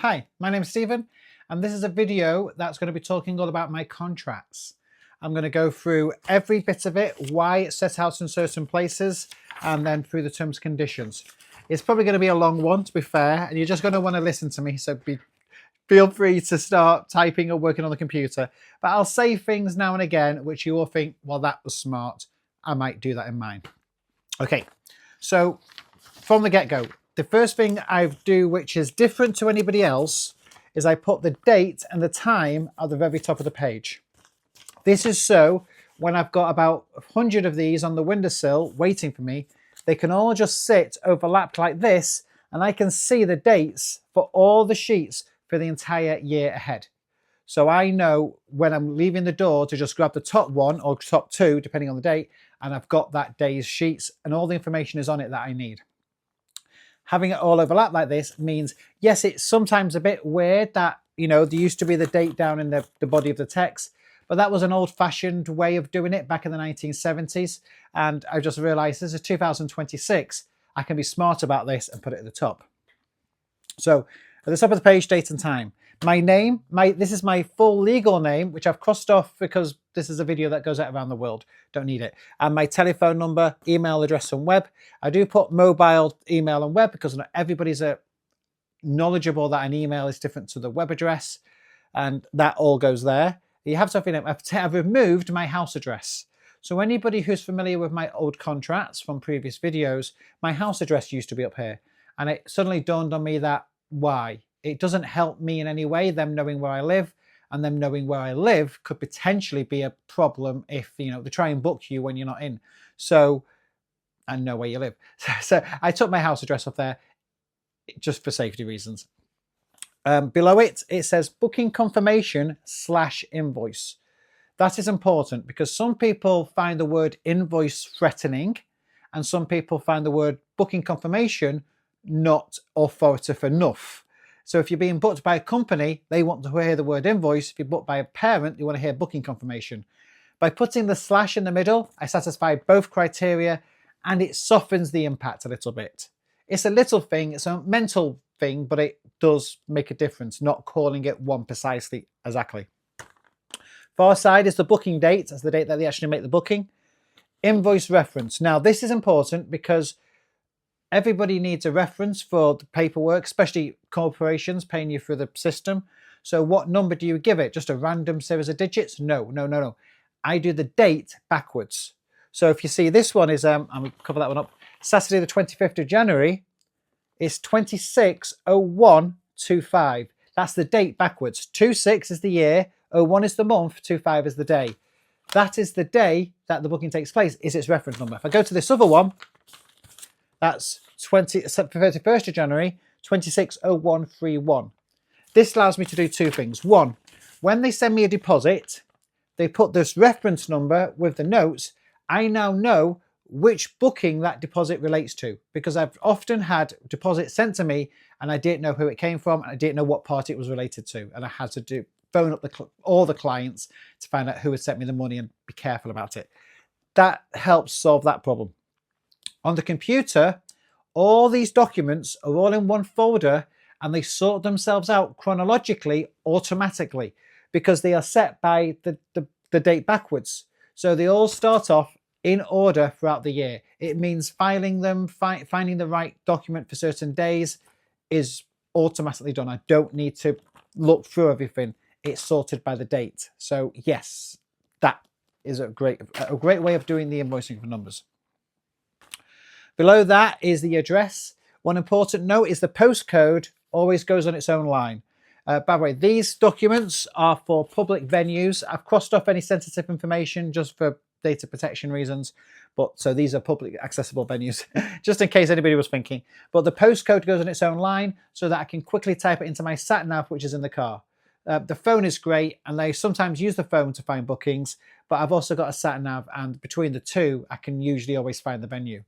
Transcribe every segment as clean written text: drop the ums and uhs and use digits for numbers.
Hi, my name's Stephen, and this is a video that's going to be talking all about my contracts. I'm going to go through every bit of it, why it's set out in certain places, and then through the terms and conditions. It's probably going to be a long one, to be fair, and you're just going to want to listen to me, so feel free to start typing or working on the computer. But I'll say things now and again which you all think, well, that was smart. I might do that in mine. Okay, so from the get-go, the first thing I do, which is different to anybody else, is I put the date and the time at the very top of the page. This is so when I've got about 100 of these on the windowsill waiting for me, they can all just sit overlapped like this, and I can see the dates for all the sheets for the entire year ahead. So I know when I'm leaving the door to just grab the top one or top two, depending on the date, and I've got that day's sheets and all the information is on it that I need. Having it all overlap like this means, yes, it's sometimes a bit weird that, there used to be the date down in the body of the text, but that was an old-fashioned way of doing it back in the 1970s. And I just realized this is 2026. I can be smart about this and put it at the top. So at the top of the page, date and time. My name, this is my full legal name, which I've crossed off because this is a video that goes out around the world. Don't need it. And my telephone number, email address, and web. I do put mobile, email, and web because not everybody's knowledgeable that an email is different to the web address, and that all goes there. You have to I've removed my house address. So anybody who's familiar with my old contracts from previous videos, my house address used to be up here, and it suddenly dawned on me that why? It doesn't help me in any way, them knowing where I live, and them knowing where I live could potentially be a problem if, they try and book you when you're not in. So, and know where you live. So I took my house address off there just for safety reasons. Below it, it says booking confirmation / invoice. That is important because some people find the word invoice threatening, and some people find the word booking confirmation not authoritative enough. So if you're being booked by a company, they want to hear the word invoice. If you're booked by a parent, you want to hear booking confirmation. By putting the / in the middle, I satisfy both criteria, and it softens the impact a little bit. It's a little thing, it's a mental thing, but it does make a difference, not calling it one precisely exactly. Far side is the booking date. That's the date that they actually make the booking. Invoice reference. Now, this is important because everybody needs a reference for the paperwork, especially corporations paying you through the system. So what number do you give it? Just a random series of digits? No. I do the date backwards. So if you see this one is, I'm going to cover that one up, Saturday the 25th of January, it's 26/01/25. That's the date backwards. 26 is the year, 01 is the month, 25 is the day. That is the day that the booking takes place, is its reference number. If I go to this other one, that's 31st of January, 26/01/31. This allows me to do two things. One, when they send me a deposit, they put this reference number with the notes. I now know which booking that deposit relates to, because I've often had deposits sent to me and I didn't know who it came from, and I didn't know what party it was related to, and I had to phone up all the clients to find out who had sent me the money and be careful about it. That helps solve that problem. On the computer, all these documents are all in one folder, and they sort themselves out chronologically automatically because they are set by the date backwards. So they all start off in order throughout the year. It means filing them, finding the right document for certain days is automatically done. I don't need to look through everything. It's sorted by the date. So yes, that is a great way of doing the invoicing for numbers. Below that is the address. One important note is the postcode always goes on its own line. By the way, these documents are for public venues. I've crossed off any sensitive information just for data protection reasons, but so these are public accessible venues, just in case anybody was thinking. But the postcode goes on its own line so that I can quickly type it into my sat nav, which is in the car. The phone is great, and they sometimes use the phone to find bookings, but I've also got a sat nav, and between the two, I can usually always find the venue.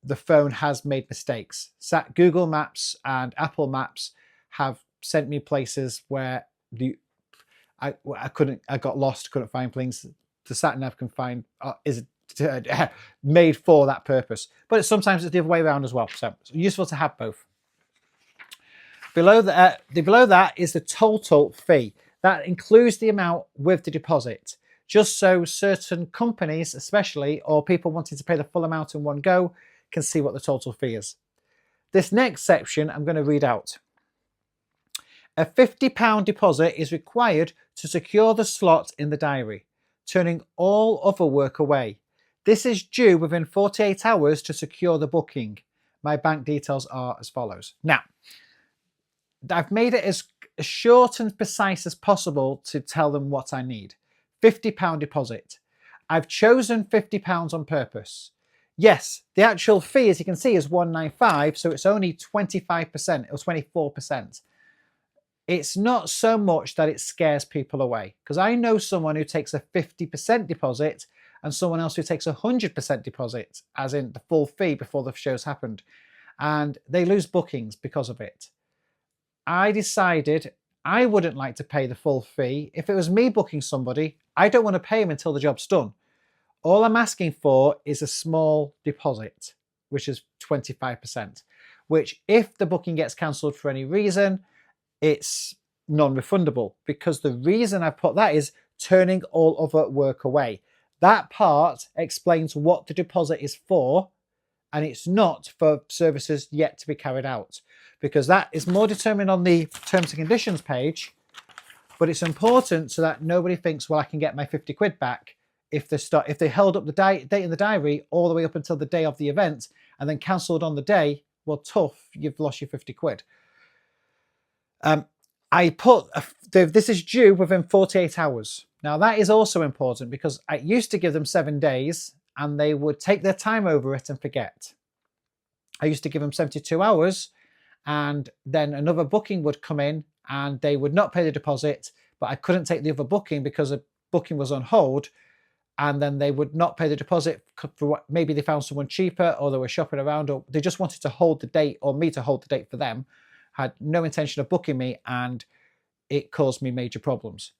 The phone has made mistakes. Google Maps and Apple Maps have sent me places where I got lost, couldn't find things. The sat nav can find is made for that purpose, but sometimes it's the other way around as well. So it's useful to have both. Below that is the total fee. That includes the amount with the deposit, just so certain companies, especially, or people wanting to pay the full amount in one go, can see what the total fee is. This next section I'm going to read out. A £50 deposit is required to secure the slot in the diary, turning all other work away. This is due within 48 hours to secure the booking. My bank details are as follows. Now, I've made it as short and precise as possible to tell them what I need. £50 deposit. I've chosen £50 on purpose. Yes, the actual fee, as you can see, is £195, so it's only 25% or 24%. It's not so much that it scares people away, because I know someone who takes a 50% deposit and someone else who takes a 100% deposit, as in the full fee before the show's happened, and they lose bookings because of it. I decided I wouldn't like to pay the full fee. If it was me booking somebody, I don't want to pay them until the job's done. All I'm asking for is a small deposit, which is 25%, which if the booking gets cancelled for any reason, it's non-refundable, because the reason I put that is turning all other work away. That part explains what the deposit is for, and it's not for services yet to be carried out, because that is more determined on the terms and conditions page. But it's important so that nobody thinks, well, I can get my 50 quid back if they held up the date in the diary all the way up until the day of the event and then cancelled on the day. Well, tough, you've lost your 50 quid. I put this is due within 48 hours. Now that is also important, because I used to give them 7 days and they would take their time over it and forget. I used to give them 72 hours and then another booking would come in and they would not pay the deposit, but I couldn't take the other booking because a booking was on hold, and then they would not pay the deposit for what, maybe they found someone cheaper, or they were shopping around, or they just wanted to hold the date, or me to hold the date for them, had no intention of booking me, and it caused me major problems.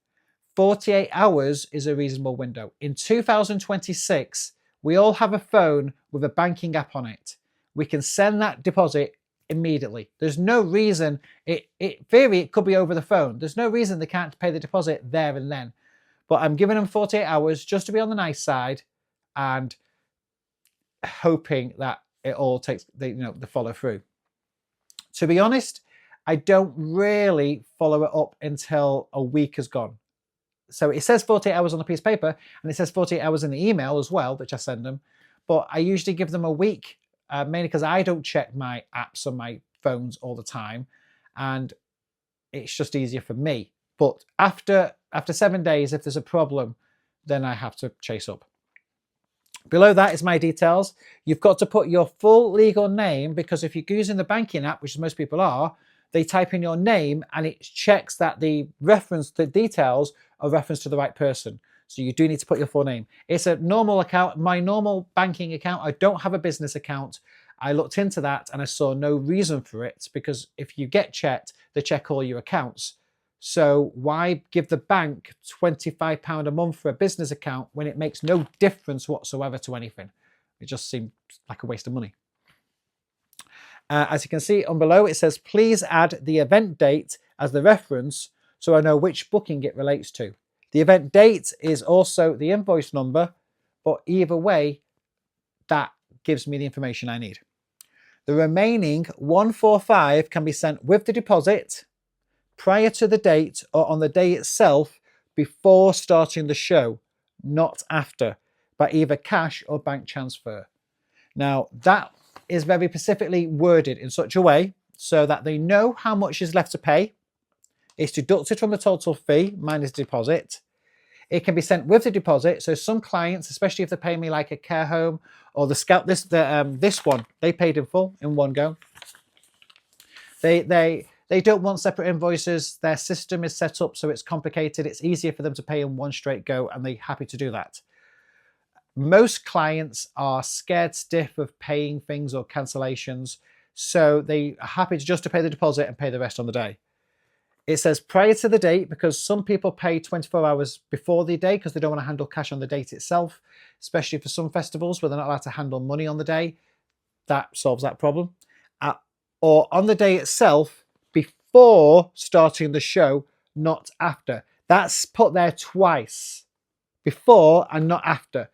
48 hours is a reasonable window. In 2026, we all have a phone with a banking app on it. We can send that deposit immediately. There's no reason, in theory, it could be over the phone. There's no reason they can't pay the deposit there and then. But I'm giving them 48 hours just to be on the nice side and hoping that it all takes the follow through. To be honest, I don't really follow it up until a week has gone. So it says 48 hours on a piece of paper, and it says 48 hours in the email as well, which I send them. But I usually give them a week, mainly because I don't check my apps on my phones all the time, and it's just easier for me. But after 7 days, if there's a problem, then I have to chase up. Below that is my details. You've got to put your full legal name, because if you're using the banking app, which most people are, they type in your name and it checks that the details are referenced to the right person. So you do need to put your full name. It's a normal account, my normal banking account. I don't have a business account. I looked into that and I saw no reason for it, because if you get checked, they check all your accounts. So why give the bank £25 a month for a business account when it makes no difference whatsoever to anything? It just seemed like a waste of money. As you can see on below, it says, please add the event date as the reference so I know which booking it relates to. The event date is also the invoice number, but either way, that gives me the information I need. The remaining 145 can be sent with the deposit, prior to the date, or on the day itself before starting the show, not after, by either cash or bank transfer. Now, that is very specifically worded in such a way so that they know how much is left to pay. It's deducted from the total fee minus deposit. It can be sent with the deposit. So some clients, especially if they pay me like a care home or the Scout, this one, they paid in full in one go. They don't want separate invoices. Their system is set up so it's complicated. It's easier for them to pay in one straight go, and they're happy to do that. Most clients are scared stiff of paying things or cancellations, so they are happy just to pay the deposit and pay the rest on the day. It says prior to the date, because some people pay 24 hours before the day because they don't want to handle cash on the date itself, especially for some festivals where they're not allowed to handle money on the day. That solves that problem. Or on the day itself, before starting the show, not after. That's put there twice, before and not after.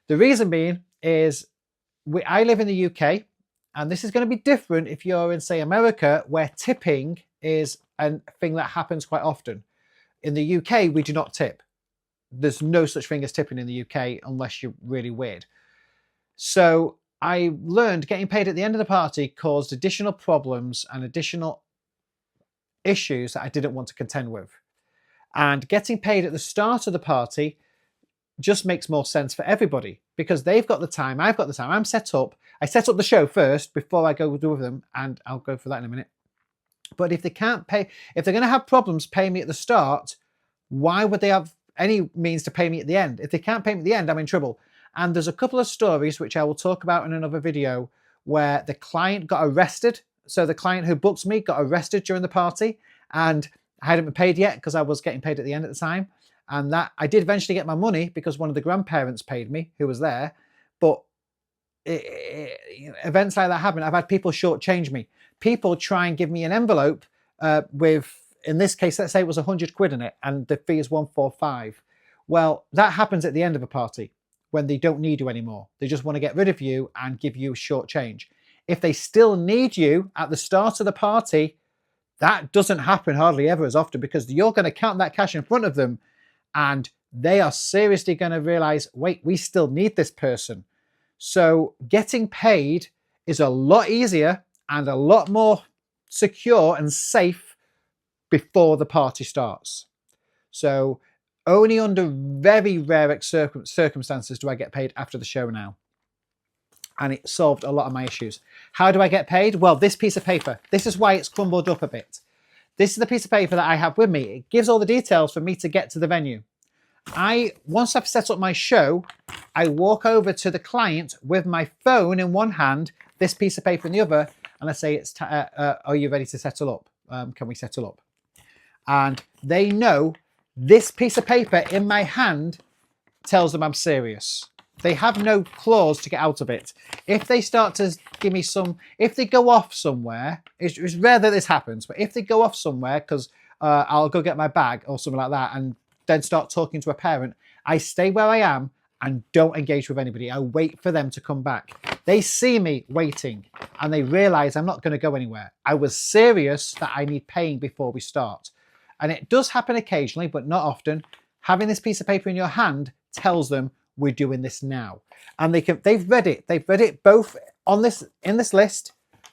The reason being is I live in the UK, and this is going to be different if you're in, say, America, where tipping is a thing that happens quite often. In the UK, we do not tip. There's no such thing as tipping in the UK unless you're really weird. So I learned getting paid at the end of the party caused additional problems and additional issues that I didn't want to contend with. And getting paid at the start of the party just makes more sense for everybody because they've got the time, I've got the time, I'm set up. I set up the show first before I go do with them, and I'll go for that in a minute. But if they can't pay, if they're going to have problems paying me at the start, why would they have any means to pay me at the end? If they can't pay me at the end, I'm in trouble. And there's a couple of stories which I will talk about in another video where the client got arrested. So the client who booked me got arrested during the party, and I hadn't been paid yet because I was getting paid at the end at the time. And that I did eventually get my money because one of the grandparents paid me who was there. But events like that happen. I've had people shortchange me. People try and give me an envelope with, in this case, let's say it was 100 quid in it and the fee is 145. Well, that happens at the end of a party when they don't need you anymore. They just want to get rid of you and give you short change. If they still need you at the start of the party, that doesn't happen hardly ever as often because you're going to count that cash in front of them and they are seriously going to realize, wait, we still need this person. So getting paid is a lot easier and a lot more secure and safe before the party starts. So only under very rare circumstances do I get paid after the show now. And it solved a lot of my issues. How do I get paid? Well, this piece of paper. This is why it's crumbled up a bit. This is the piece of paper that I have with me. It gives all the details for me to get to the venue. Once I've set up my show, I walk over to the client with my phone in one hand, this piece of paper in the other, and I say, are you ready to settle up? Can we settle up? And they know this piece of paper in my hand tells them I'm serious. They have no clause to get out of it. If they start to give me if they go off somewhere, it's rare that this happens, but if they go off somewhere because I'll go get my bag or something like that and then start talking to a parent, I stay where I am and don't engage with anybody. I wait for them to come back. They see me waiting and they realize I'm not going to go anywhere. I was serious that I need paying before we start. And it does happen occasionally, but not often. Having this piece of paper in your hand tells them we're doing this now. And they've read it. They've read it both in this list.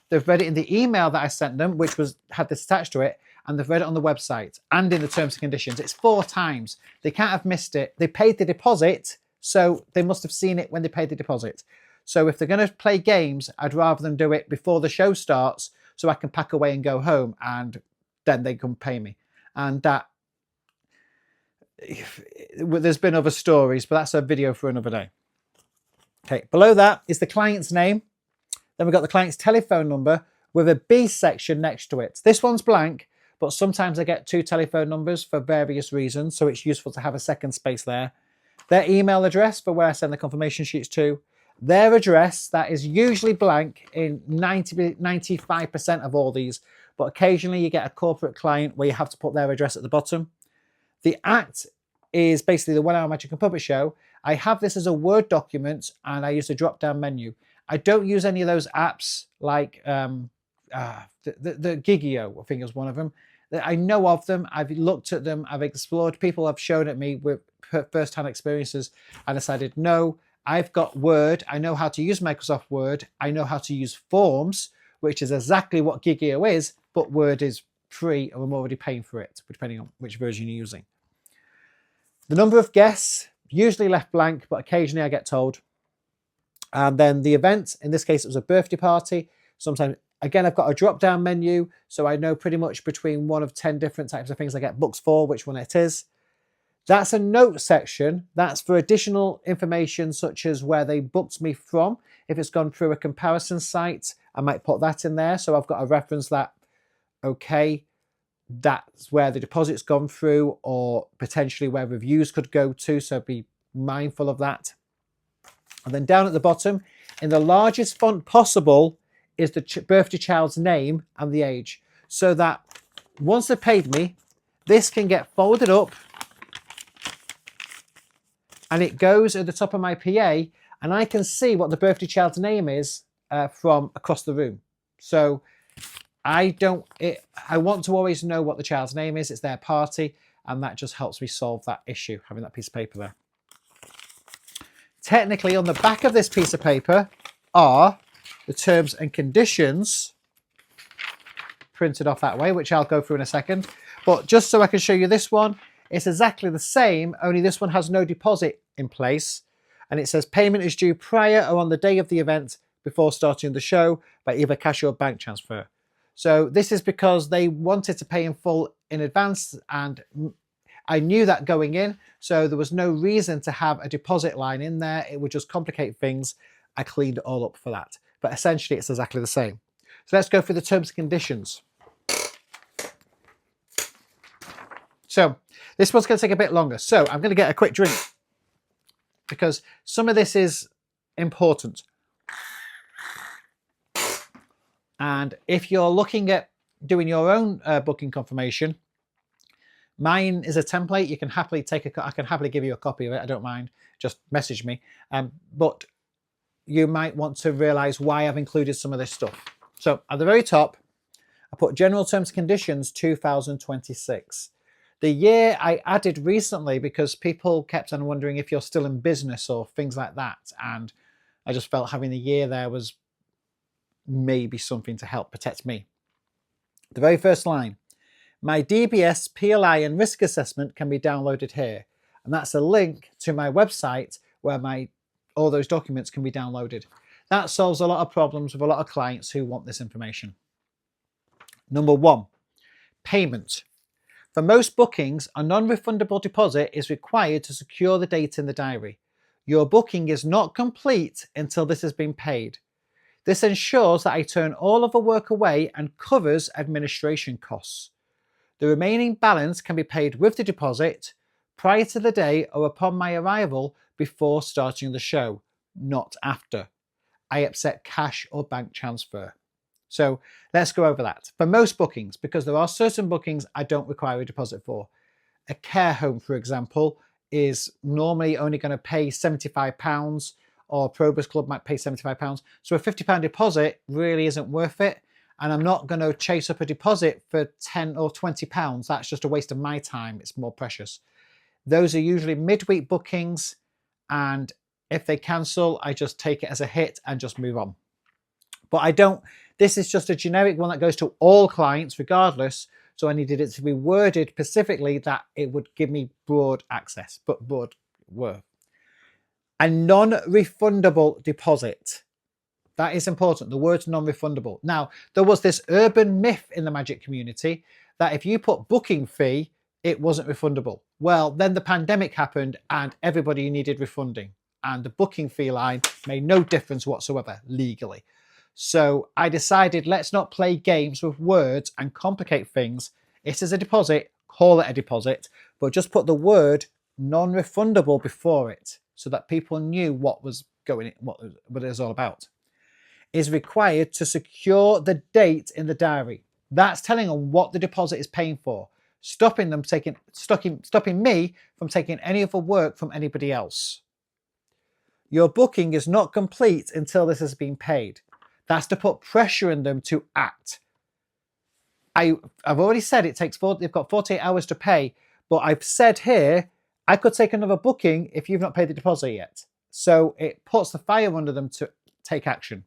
They've read it in the email that I sent them, which had this attached to it, and they've read it on the website and in the terms and conditions. It's 4 times. They can't have missed it. They paid the deposit, so they must have seen it when they paid the deposit. So if they're going to play games, I'd rather them do it before the show starts so I can pack away and go home, and then they can pay me. And that, there's been other stories, but that's a video for another day. Okay, below that is the client's name. Then we've got the client's telephone number with a B section next to it. This one's blank, but sometimes I get 2 telephone numbers for various reasons, so it's useful to have a second space there. Their email address for where I send the confirmation sheets to. Their address, that is usually blank in 95% of all these, but occasionally you get a corporate client where you have to put their address at the bottom. The act is basically the 1 Hour Magic and Puppet Show. I have this as a Word document and I use a drop-down menu. I don't use any of those apps like the Gigio, I think is one of them. I know of them, I've looked at them, I've explored, people have shown at me with first-hand experiences and decided, no, I've got Word, I know how to use Microsoft Word, I know how to use Forms, which is exactly what Gigio is, but Word is free and I'm already paying for it, depending on which version you're using. The number of guests, usually left blank, but occasionally I get told. And then the event, in this case, it was a birthday party. Sometimes, again, I've got a drop-down menu, so I know pretty much between 1 of 10 different types of things I get books for, which one it is. That's a note section. That's for additional information, such as where they booked me from. If it's gone through a comparison site, I might put that in there. So I've got a reference that, okay, that's where the deposit's gone through, or potentially where reviews could go to. So be mindful of that. And then down at the bottom, in the largest font possible, is the birthday child's name and the age, so that once they've paid me, this can get folded up and it goes at the top of my PA, and I can see what the birthday child's name is from across the room. So I want to always know what the child's name is. It's their party, and that just helps me solve that issue, having that piece of paper there. Technically, on the back of this piece of paper are the terms and conditions printed off that way, which I'll go through in a second. But just so I can show you this one, it's exactly the same, only this one has no deposit in place. And it says payment is due prior or on the day of the event before starting the show by either cash or bank transfer. So this is because they wanted to pay in full in advance, and I knew that going in, so there was no reason to have a deposit line in there. It would just complicate things. I cleaned it all up for that. But essentially, it's exactly the same. So let's go through the terms and conditions. So this one's going to take a bit longer. So I'm going to get a quick drink because some of this is important. And if you're looking at doing your own booking confirmation, mine is a template. You can happily I can happily give you a copy of it. I don't mind. Just message me. But you might want to realize why I've included some of this stuff. So at the very top, I put General Terms and Conditions 2026. The year I added recently because people kept on wondering if you're still in business or things like that. And I just felt having the year there was maybe something to help protect me. The very first line, my DBS, PLI and risk assessment can be downloaded here. And that's a link to my website where all those documents can be downloaded. That solves a lot of problems with a lot of clients who want this information. Number 1, payment. For most bookings, a non-refundable deposit is required to secure the date in the diary. Your booking is not complete until this has been paid. This ensures that I turn all other work away and covers administration costs. The remaining balance can be paid with the deposit prior to the day or upon my arrival before starting the show, not after. I accept cash or bank transfer. So let's go over that. For most bookings, because there are certain bookings I don't require a deposit for. A care home, for example, is normally only going to pay £75, or Probus Club might pay £75. So a £50 deposit really isn't worth it. And I'm not going to chase up a deposit for £10 or £20. That's just a waste of my time. It's more precious. Those are usually midweek bookings. And if they cancel, I just take it as a hit and just move on. But this is just a generic one that goes to all clients regardless. So I needed it to be worded specifically that it would give me broad access, but broad word. A non-refundable deposit. That is important. The word's non-refundable. Now, there was this urban myth in the magic community that if you put booking fee, it wasn't refundable. Well, then the pandemic happened and everybody needed refunding. And the booking fee line made no difference whatsoever legally. So I decided let's not play games with words and complicate things. It is a deposit, call it a deposit, but just put the word non-refundable before it so that people knew what it was all about. Is required to secure the date in the diary. That's telling them what the deposit is paying for, stopping me from taking any other work from anybody else. Your booking is not complete until this has been paid. That's to put pressure on them to act. I've already said they've got 48 hours to pay, but I've said here, I could take another booking if you've not paid the deposit yet. So it puts the fire under them to take action.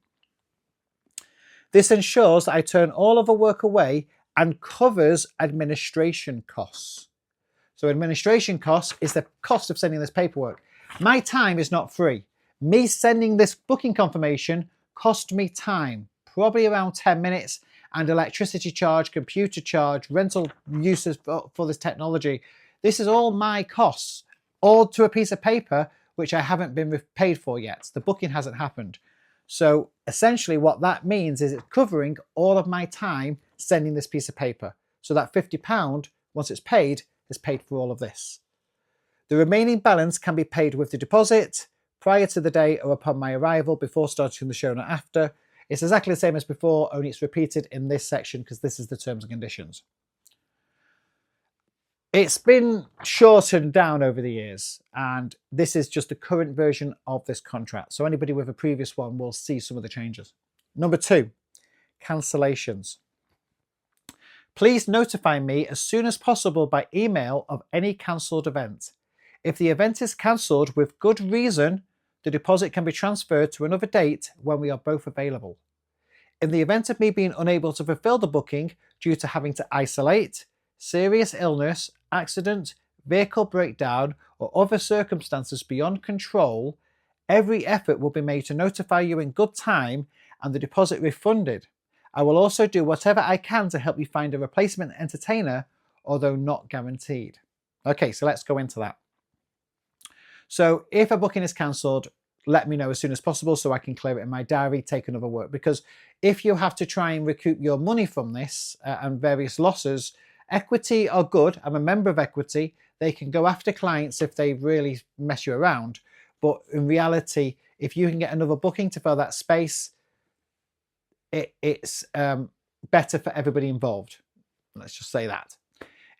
This ensures that I turn all of the work away and covers administration costs. So administration costs is the cost of sending this paperwork. My time is not free. Me sending this booking confirmation cost me time, probably around 10 minutes, and electricity charge, computer charge, rental uses for this technology. This is all my costs, all to a piece of paper, which I haven't been paid for yet. The booking hasn't happened. So essentially what that means is it's covering all of my time sending this piece of paper. So that £50, once it's paid, is paid for all of this. The remaining balance can be paid with the deposit prior to the day or upon my arrival before starting the show, not after. It's exactly the same as before, only it's repeated in this section because this is the terms and conditions. It's been shortened down over the years, and this is just the current version of this contract. So anybody with a previous one will see some of the changes. Number 2, cancellations. Please notify me as soon as possible by email of any cancelled event. If the event is cancelled with good reason, the deposit can be transferred to another date when we are both available. In the event of me being unable to fulfill the booking due to having to isolate, serious illness, accident, vehicle breakdown, or other circumstances beyond control, every effort will be made to notify you in good time and the deposit refunded. I will also do whatever I can to help you find a replacement entertainer, although not guaranteed. Okay, so let's go into that. So if a booking is cancelled, let me know as soon as possible so I can clear it in my diary, take another work. Because if you have to try and recoup your money from this and various losses, Equity are good. I'm a member of Equity. They can go after clients if they really mess you around. But in reality, if you can get another booking to fill that space, it's better for everybody involved. Let's just say that.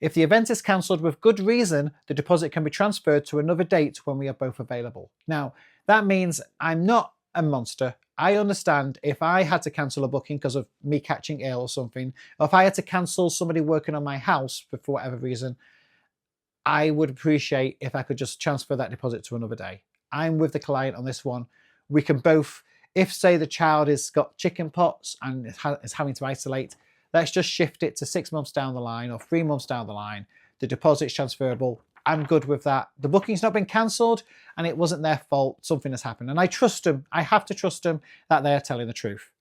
If the event is cancelled with good reason, the deposit can be transferred to another date when we are both available. Now, that means I'm not a monster. I understand if I had to cancel a booking because of me catching ill or something, or if I had to cancel somebody working on my house for whatever reason, I would appreciate if I could just transfer that deposit to another day. I'm with the client on this one. We can both, if say the child has got chicken pox and is having to isolate, let's just shift it to 6 months down the line or 3 months down the line. The deposit's transferable. I'm good with that. The booking's not been cancelled and it wasn't their fault. Something has happened. And I trust them. I have to trust them that they are telling the truth.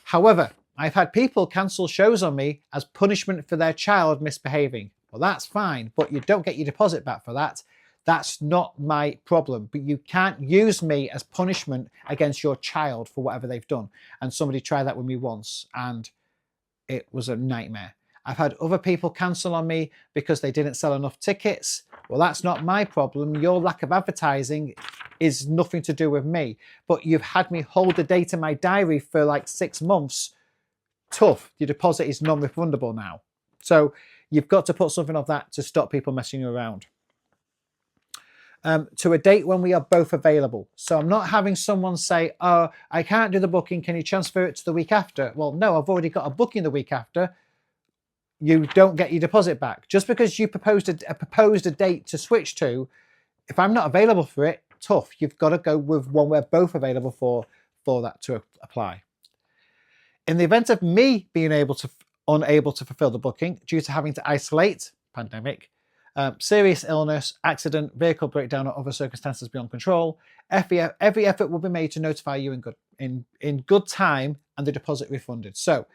However, I've had people cancel shows on me as punishment for their child misbehaving. Well, that's fine, but you don't get your deposit back for that. That's not my problem. But you can't use me as punishment against your child for whatever they've done. And somebody tried that with me once and it was a nightmare. I've had other people cancel on me because they didn't sell enough tickets. Well, that's not my problem. Your lack of advertising is nothing to do with me. But you've had me hold the date in my diary for like 6 months. Tough. Your deposit is non-refundable now. So you've got to put something of that to stop people messing you around. To a date when we are both available. So I'm not having someone say, oh, I can't do the booking. Can you transfer it to the week after? Well, no, I've already got a booking the week after. You don't get your deposit back. Just because you proposed a date to switch to, if I'm not available for it, tough. You've got to go with one we're both available for that to apply. In the event of me being unable to fulfill the booking due to having to isolate, pandemic, serious illness, accident, vehicle breakdown, or other circumstances beyond control, every effort will be made to notify you in good time and the deposit refunded. So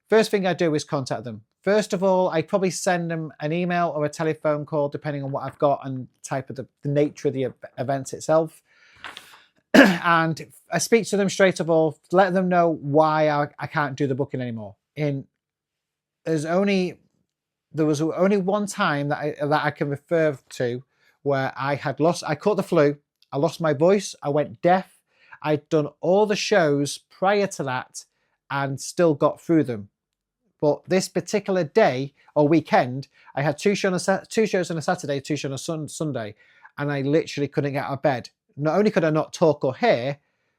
first thing I do is contact them. First of all, I probably send them an email or a telephone call, depending on what I've got and type of the nature of the event itself. And I speak to them straight of all, let them know why I can't do the booking anymore. There was only one time that I can refer to where I caught the flu, I lost my voice, I went deaf. I'd done all the shows prior to that and still got through them. But this particular day or weekend, I had two shows on a Saturday, 2 shows on a Sunday, and I literally couldn't get out of bed. Not only could I not talk or hear,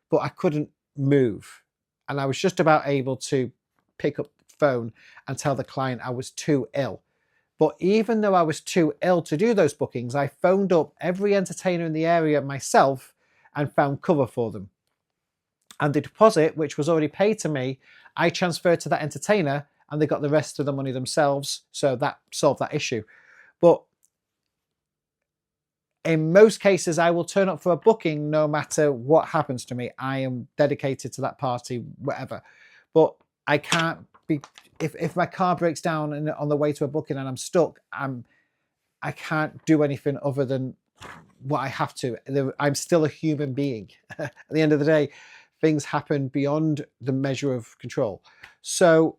but I couldn't move. And I was just about able to pick up the phone and tell the client I was too ill. But even though I was too ill to do those bookings, I phoned up every entertainer in the area myself and found cover for them. And the deposit, which was already paid to me, I transferred to that entertainer and they got the rest of the money themselves. So that solved that issue. But in most cases, I will turn up for a booking no matter what happens to me. I am dedicated to that party, whatever. But I can't be, if my car breaks down and on the way to a booking and I'm stuck, I can't do anything other than what I have to. I'm still a human being. At the end of the day, things happen beyond the measure of control. So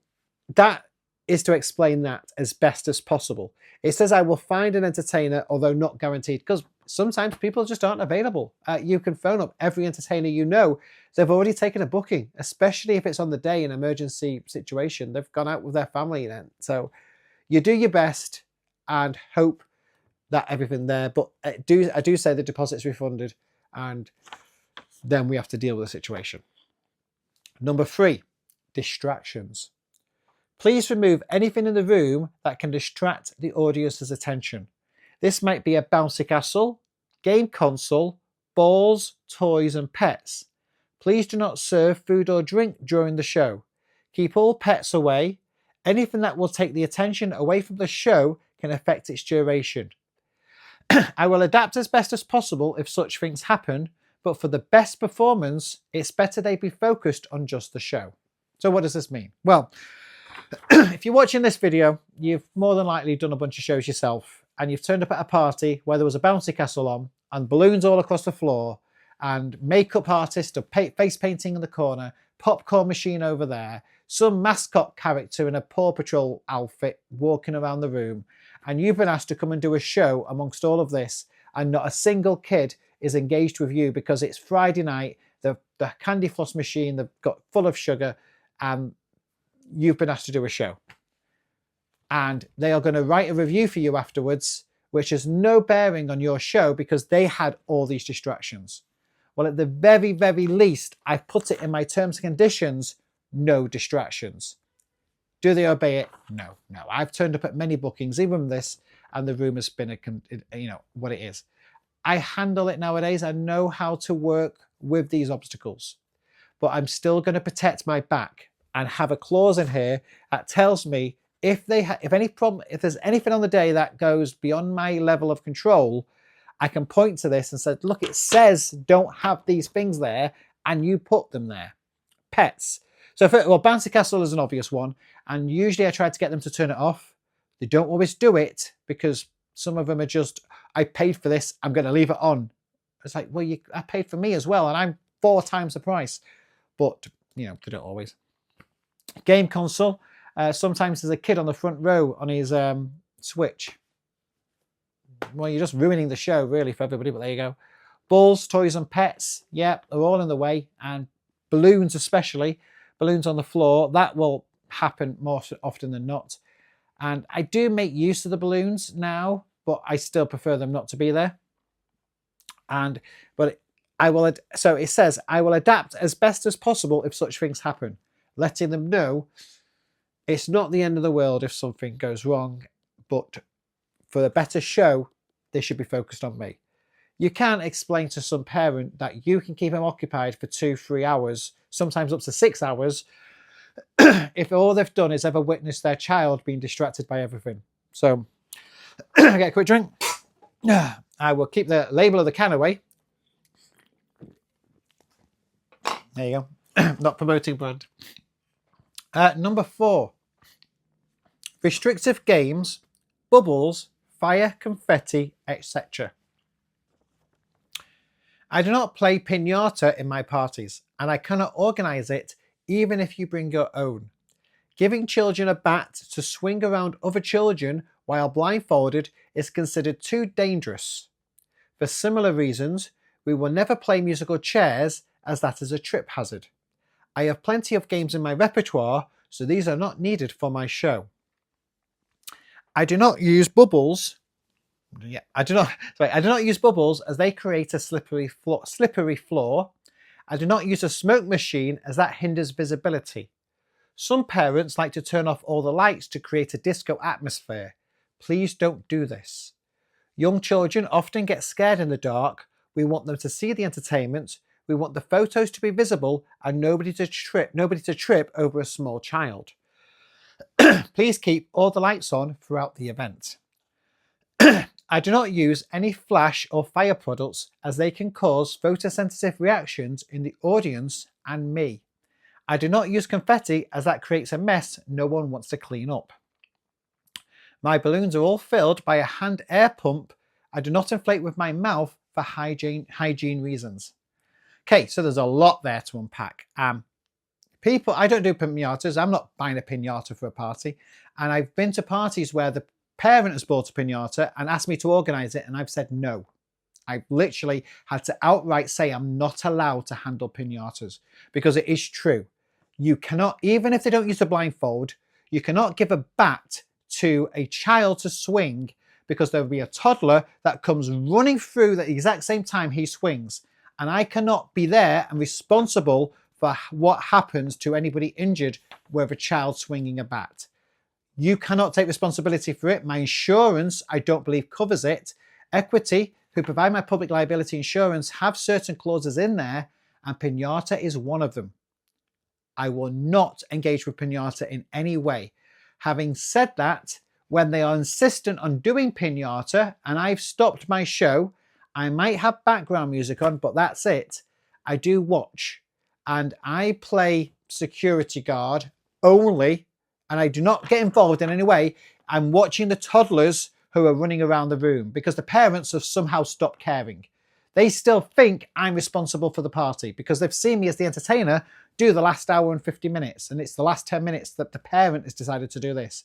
that is to explain that as best as possible. It says I will find an entertainer, although not guaranteed, because sometimes people just aren't available. You can phone up every entertainer you know. They've already taken a booking, especially if it's on the day, an emergency situation. They've gone out with their family then. So you do your best. and hope that everything there. But I do say the deposit's refunded, and then we have to deal with the situation. Number 3, distractions. Please remove anything in the room that can distract the audience's attention. This might be a bouncy castle, game console, balls, toys and pets. Please do not serve food or drink during the show. Keep all pets away. Anything that will take the attention away from the show can affect its duration. I will adapt as best as possible if such things happen, but for the best performance, it's better they be focused on just the show. So what does this mean? Well, if you're watching this video, you've more than likely done a bunch of shows yourself, and you've turned up at a party where there was a bouncy castle on and balloons all across the floor and makeup artist of face painting in the corner, popcorn machine over there, some mascot character in a Paw Patrol outfit walking around the room, and you've been asked to come and do a show amongst all of this, and not a single kid is engaged with you because it's Friday night, the candy floss machine they've got full of sugar, and you've been asked to do a show. And they are going to write a review for you afterwards, which has no bearing on your show because they had all these distractions. Well, at the very, very least, I've put it in my terms and conditions, no distractions. Do they obey it? No. I've turned up at many bookings, even this, and the room has been, what it is. I handle it nowadays. I know how to work with these obstacles, but I'm still going to protect my back and have a clause in here that tells me if there's anything on the day that goes beyond my level of control, I can point to this and say, look, it says don't have these things there, and you put them there. Pets. So, bouncy castle is an obvious one, and usually I try to get them to turn it off. They don't always do it because some of them are just, I paid for this, I'm going to leave it on. It's like, well, I paid for me as well, and I'm 4 times the price. But, they don't always. Game console. Sometimes there's a kid on the front row on his Switch. Well, you're just ruining the show, really, for everybody, but there you go. Balls, toys and pets. Yeah, they're all in the way. And balloons especially. Balloons on the floor. That will happen more often than not. And I do make use of the balloons now, but I still prefer them not to be there. So it says, I will adapt as best as possible if such things happen. Letting them know it's not the end of the world if something goes wrong, but for a better show, they should be focused on me. You can explain to some parent that you can keep them occupied for 2-3 hours, sometimes up to 6 hours, if all they've done is ever witness their child being distracted by everything. So, I get a quick drink. I will keep the label of the can away. There you go. Not promoting brand. Number 4. Restrictive games, bubbles, fire, confetti, etc. I do not play piñata in my parties, and I cannot organise it even if you bring your own. Giving children a bat to swing around other children while blindfolded is considered too dangerous. For similar reasons, we will never play musical chairs as that is a trip hazard. I have plenty of games in my repertoire, so these are not needed for my show. I do not use bubbles. I do not use bubbles as they create a slippery floor. I do not use a smoke machine as that hinders visibility. Some parents like to turn off all the lights to create a disco atmosphere. Please don't do this. Young children often get scared in the dark. We want them to see the entertainment. We want the photos to be visible and nobody to trip over a small child. Please keep all the lights on throughout the event. I do not use any flash or fire products as they can cause photosensitive reactions in the audience and me. I do not use confetti as that creates a mess no one wants to clean up. My balloons are all filled by a hand air pump. I do not inflate with my mouth for hygiene reasons. Okay, so there's a lot there to unpack. I don't do piñatas. I'm not buying a piñata for a party. And I've been to parties where the parent has bought a piñata and asked me to organise it, and I've said no. I literally had to outright say I'm not allowed to handle piñatas because it is true. You cannot, even if they don't use the blindfold, you cannot give a bat to a child to swing because there will be a toddler that comes running through the exact same time he swings. And I cannot be there and responsible for what happens to anybody injured with a child swinging a bat. You cannot take responsibility for it. My insurance, I don't believe, covers it. Equity, who provide my public liability insurance, have certain clauses in there, and piñata is one of them. I will not engage with piñata in any way. Having said that, when they are insistent on doing piñata and I've stopped my show, I might have background music on, but that's it. I do watch and I play security guard only, and I do not get involved in any way. I'm watching the toddlers who are running around the room because the parents have somehow stopped caring. They still think I'm responsible for the party because they've seen me as the entertainer do the last hour and 50 minutes, and it's the last 10 minutes that the parent has decided to do this.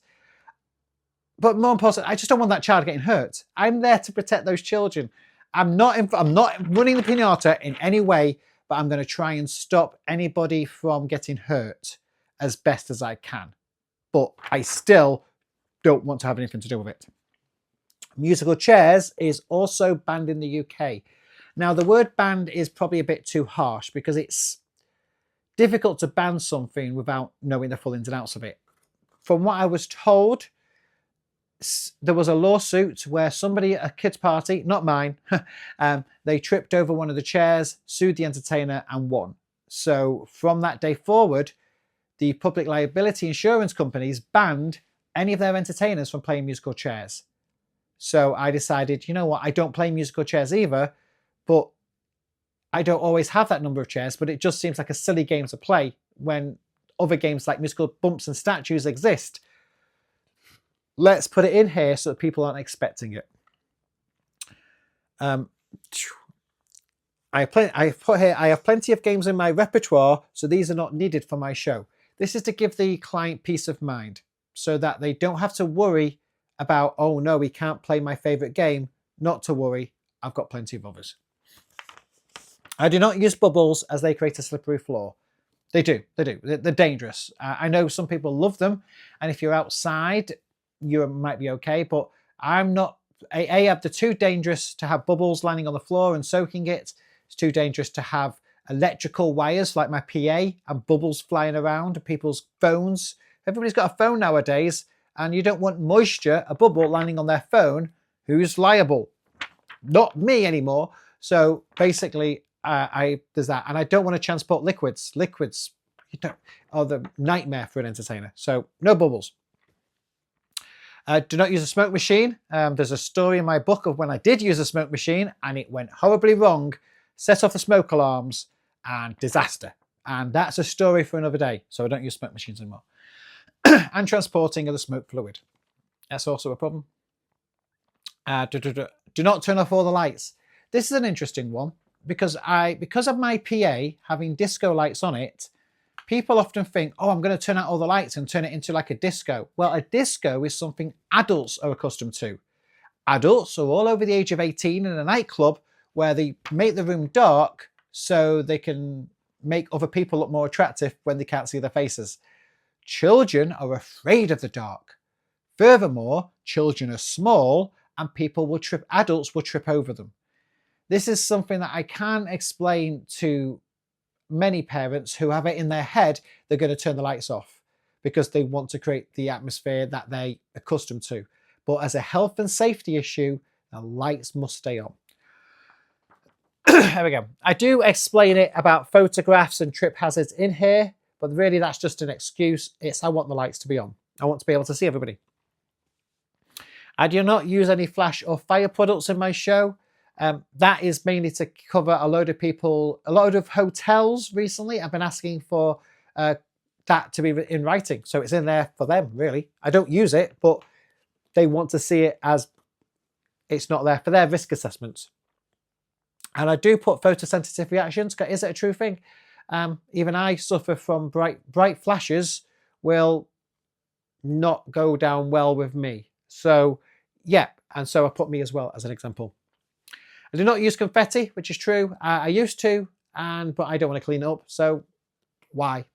But more importantly, I just don't want that child getting hurt. I'm there to protect those children. I'm not running the piñata in any way, but I'm going to try and stop anybody from getting hurt as best as I can. But I still don't want to have anything to do with it. Musical chairs is also banned in the UK. Now, the word banned is probably a bit too harsh because it's difficult to ban something without knowing the full ins and outs of it. From what I was told, there was a lawsuit where somebody at a kids' party, not mine, they tripped over one of the chairs, sued the entertainer and won. So from that day forward, the public liability insurance companies banned any of their entertainers from playing musical chairs. So I decided, you know what, I don't play musical chairs either, but I don't always have that number of chairs, but it just seems like a silly game to play when other games like musical bumps and statues exist. Let's put it in here so that people aren't expecting it. I have plenty of games in my repertoire, so these are not needed for my show. This is to give the client peace of mind so that they don't have to worry about, oh no, we can't play my favorite game. Not to worry, I've got plenty of others. I do not use bubbles as they create a slippery floor. They do. They're dangerous. I know some people love them, and if you're outside, you might be okay, but I'm not. They're too dangerous to have bubbles landing on the floor and soaking it. It's too dangerous to have electrical wires like my PA and bubbles flying around people's phones. Everybody's got a phone nowadays, and you don't want moisture, a bubble landing on their phone. Who's liable? Not me anymore. So basically, there's that, and I don't want to transport liquids. Liquids, are the nightmare for an entertainer. So no bubbles. Do not use a smoke machine. There's a story in my book of when I did use a smoke machine and it went horribly wrong, set off the smoke alarms, and disaster. And that's a story for another day. So I don't use smoke machines anymore. And transporting of the smoke fluid. That's also a problem. Do not turn off all the lights. This is an interesting one because of my PA having disco lights on it, people often think, oh, I'm going to turn out all the lights and turn it into like a disco. Well, a disco is something adults are accustomed to. Adults are all over the age of 18 in a nightclub where they make the room dark so they can make other people look more attractive when they can't see their faces. Children are afraid of the dark. Furthermore, children are small and adults will trip over them. This is something that I can't explain to many parents who have it in their head they're going to turn the lights off because they want to create the atmosphere that they're accustomed to. But as a health and safety issue, the lights must stay on. There we go. I do explain it about photographs and trip hazards in here, but really that's just an excuse. I want the lights to be on. I want to be able to see everybody. I do not use any flash or fire products in my show. That is mainly to cover a load of hotels recently. I've been asking for that to be in writing. So it's in there for them, really. I don't use it, but they want to see it as it's not there for their risk assessments. And I do put photosensitive reactions. Is it a true thing? Even I suffer from bright flashes will not go down well with me. So, yeah. And so I put me as well as an example. I do not use confetti, which is true. I used to, but I don't want to clean it up. So why?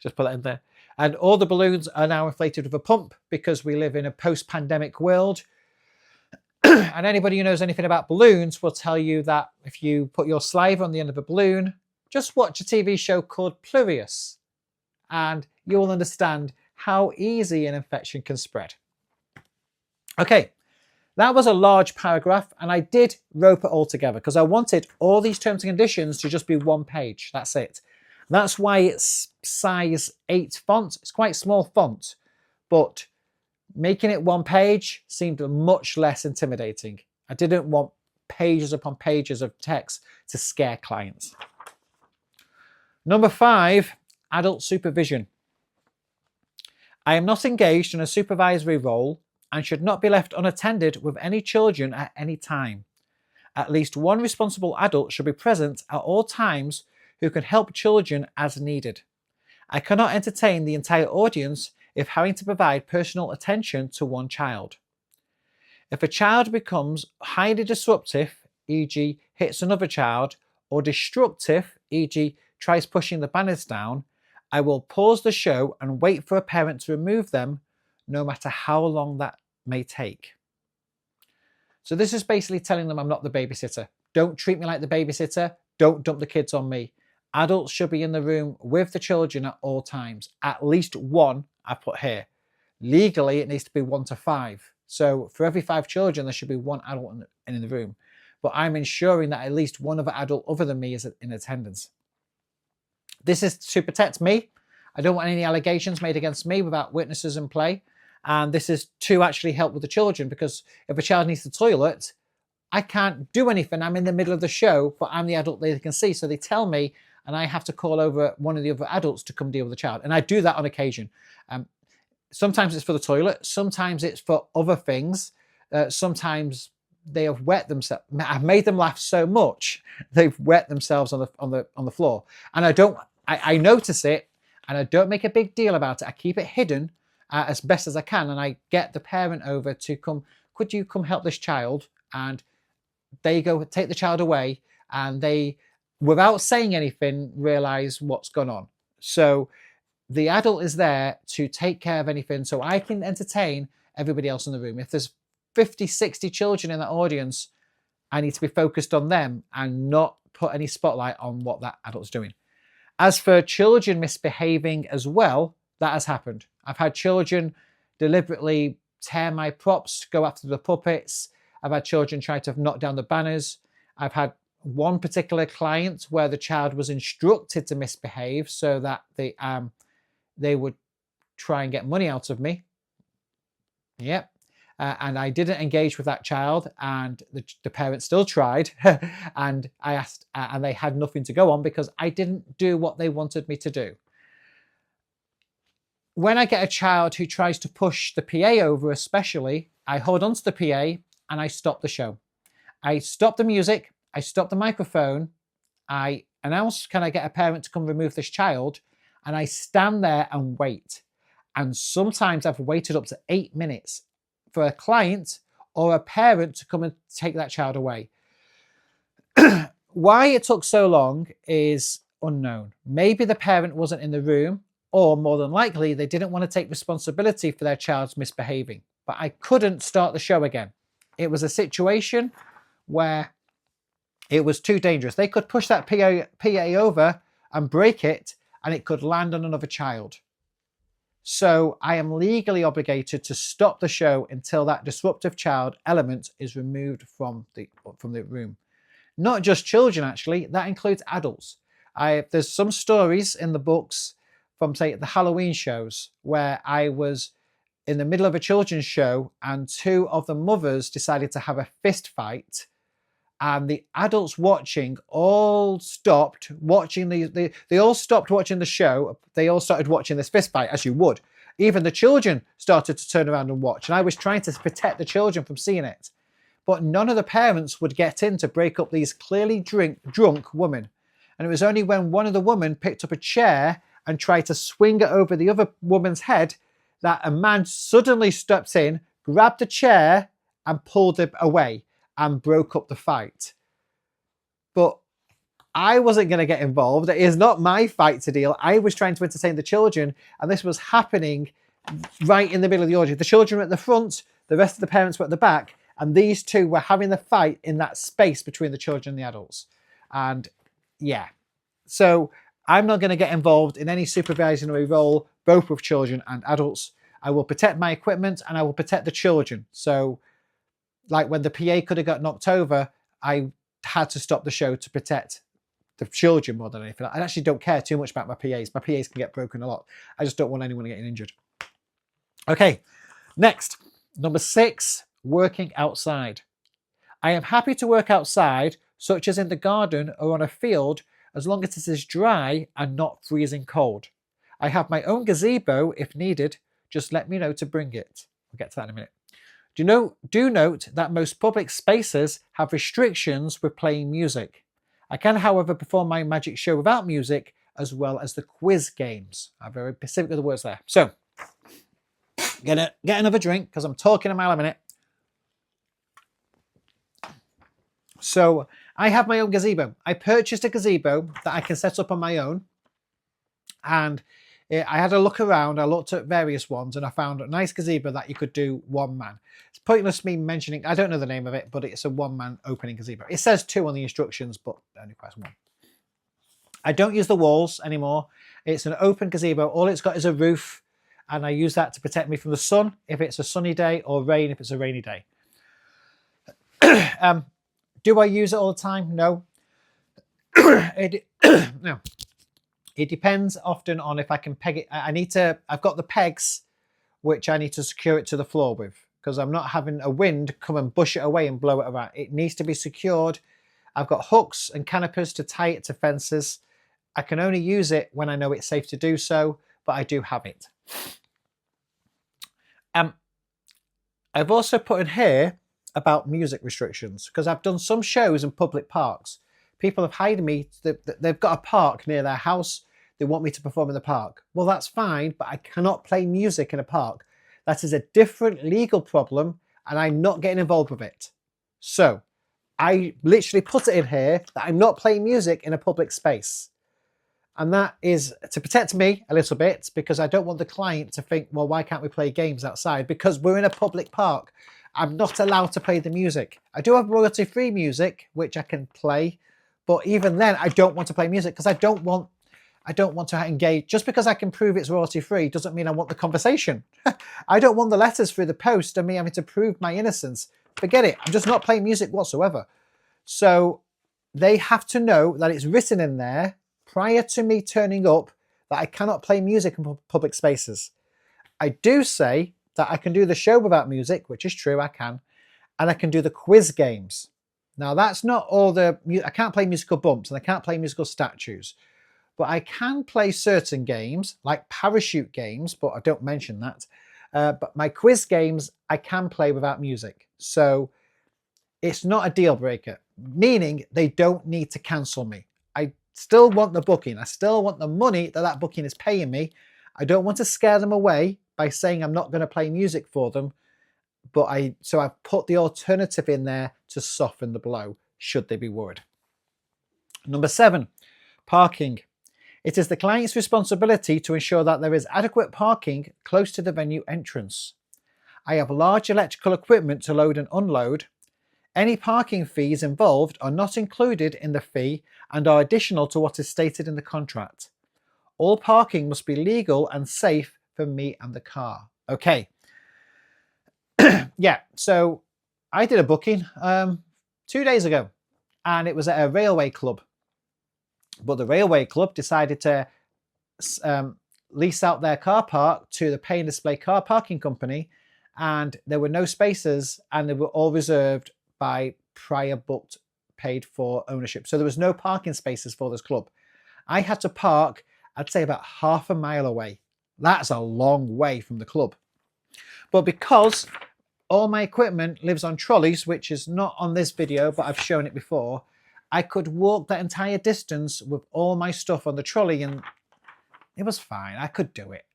Just put that in there. And all the balloons are now inflated with a pump because we live in a post-pandemic world. And anybody who knows anything about balloons will tell you that if you put your saliva on the end of a balloon, just watch a TV show called Plurious, and you will understand how easy an infection can spread. Okay, that was a large paragraph, and I did rope it all together because I wanted all these terms and conditions to just be one page. That's it. That's why it's size 8 font. It's quite small font, but making it one page seemed much less intimidating. I didn't want pages upon pages of text to scare clients. Number 5, adult supervision. I am not engaged in a supervisory role and should not be left unattended with any children at any time. At least one responsible adult should be present at all times who can help children as needed. I cannot entertain the entire audience if having to provide personal attention to one child. If a child becomes highly disruptive, e.g. hits another child, or destructive, e.g. tries pushing the banners down, I will pause the show and wait for a parent to remove them, no matter how long that may take. So this is basically telling them I'm not the babysitter. Don't treat me like the babysitter. Don't dump the kids on me. Adults should be in the room with the children at all times. At least one, I put here. Legally, it needs to be 1 to 5. So for every 5 children, there should be one adult in the room. But I'm ensuring that at least one other adult other than me is in attendance. This is to protect me. I don't want any allegations made against me without witnesses in play. And this is to actually help with the children, because if a child needs the toilet, I can't do anything. I'm in the middle of the show, but I'm the adult they can see. So they tell me, and I have to call over one of the other adults to come deal with the child. And I do that on occasion. Sometimes it's for the toilet. Sometimes it's for other things. Sometimes they have wet themselves. I've made them laugh so much they've wet themselves on the floor. And I notice it, and I don't make a big deal about it. I keep it hidden as best as I can, and I get the parent over to come. Could you come help this child? And they go take the child away, and they, without saying anything, realize what's gone on. So the adult is there to take care of anything, so I can entertain everybody else in the room. If there's 50, 60 children in that audience, I need to be focused on them and not put any spotlight on what that adult's doing. As for children misbehaving as well, that has happened. I've had children deliberately tear my props, go after the puppets. I've had children try to knock down the banners. I've had one particular client where the child was instructed to misbehave so that they would try and get money out of me. Yep. And I didn't engage with that child, and the parent still tried. And I asked, and they had nothing to go on because I didn't do what they wanted me to do. When I get a child who tries to push the PA over, especially, I hold on to the PA and I stop the show. I stop the music, I stop the microphone, I announce, can I get a parent to come remove this child? And I stand there and wait. And sometimes I've waited up to 8 minutes for a client or a parent to come and take that child away. Why it took so long is unknown. Maybe the parent wasn't in the room, or more than likely, they didn't want to take responsibility for their child's misbehaving. But I couldn't start the show again. It was a situation where it was too dangerous. They could push that PA over and break it, and it could land on another child. So I am legally obligated to stop the show until that disruptive child element is removed from the room. Not just children, actually, that includes adults. There's some stories in the books from, say, the Halloween shows where I was in the middle of a children's show and 2 of the mothers decided to have a fist fight, and the adults watching all stopped watching they all stopped watching the show. They all started watching this fist fight, as you would. Even the children started to turn around and watch, and I was trying to protect the children from seeing it. But none of the parents would get in to break up these clearly drunk women. And it was only when one of the women picked up a chair and tried to swing it over the other woman's head that a man suddenly stepped in, grabbed a chair and pulled it away and broke up the fight. But I wasn't going to get involved. It is not my fight to deal. I was trying to entertain the children, and this was happening right in the middle of the audience. The children were at the front, the rest of the parents were at the back, And these two were having the fight in that space between the children and the adults. And yeah, so I'm not going to get involved in any supervisory role, both with children and adults. I will protect my equipment and I will protect the children. So like when the PA could have got knocked over, I had to stop the show to protect the children more than anything. I actually don't care too much about my PAs. My PAs can get broken a lot. I just don't want anyone getting injured. Okay, next, number 6, working outside. I am happy to work outside, such as in the garden or on a field, as long as it is dry and not freezing cold. I have my own gazebo if needed. Just let me know to bring it. We'll get to that in a minute. Do note that most public spaces have restrictions with playing music. I can, however, perform my magic show without music, as well as the quiz games. I'm very specific with the words there. So, gonna get another drink because I'm talking a mile a minute. So, I have my own gazebo. I purchased a gazebo that I can set up on my own. And I had a look around, I looked at various ones, and I found a nice gazebo that you could do one man. It's pointless me mentioning, I don't know the name of it, but it's a one-man opening gazebo. It says 2 on the instructions, but it only requires 1. I don't use the walls anymore. It's an open gazebo. All it's got is a roof, and I use that to protect me from the sun if it's a sunny day, or rain if it's a rainy day. Do I use it all the time? No. No. It depends often on if I can peg it. I've got the pegs, which I need to secure it to the floor with, because I'm not having a wind come and bush it away and blow it around. It needs to be secured. I've got hooks and canopers to tie it to fences. I can only use it when I know it's safe to do so, but I do have it. I've also put in here about music restrictions, because I've done some shows in public parks. People have hired me, they've got a park near their house. They want me to perform in the park. Well, that's fine, but I cannot play music in a park. That is a different legal problem, and I'm not getting involved with it. So I literally put it in here that I'm not playing music in a public space. And that is to protect me a little bit, because I don't want the client to think, well, why can't we play games outside? Because we're in a public park. I'm not allowed to play the music. I do have royalty-free music, which I can play. But even then, I don't want to play music because I don't want to engage. Just because I can prove it's royalty-free doesn't mean I want the conversation. I don't want the letters through the post and me having to prove my innocence. Forget it. I'm just not playing music whatsoever. So they have to know that it's written in there prior to me turning up that I cannot play music in public spaces. I do say that I can do the show without music, which is true, I can. And I can do the quiz games. Now, that's not all I can't play musical bumps and I can't play musical statues, but I can play certain games like parachute games, but I don't mention that. But my quiz games, I can play without music. So it's not a deal breaker, meaning they don't need to cancel me. I still want the booking. I still want the money that booking is paying me. I don't want to scare them away by saying I'm not going to play music for them. But so I've put the alternative in there to soften the blow, should they be worried. Number 7, parking. It is the client's responsibility to ensure that there is adequate parking close to the venue entrance. I have large electrical equipment to load and unload. Any parking fees involved are not included in the fee and are additional to what is stated in the contract. All parking must be legal and safe for me and the car. Okay. Yeah, so I did a booking 2 days ago, and it was at a railway club. But the railway club decided to lease out their car park to the pay and display car parking company, and there were no spaces, and they were all reserved by prior booked paid for ownership. So there was no parking spaces for this club. I had to park, I'd say about half a mile away. That's a long way from the club. But because all my equipment lives on trolleys, which is not on this video, but I've shown it before, I could walk that entire distance with all my stuff on the trolley, and it was fine. I could do it.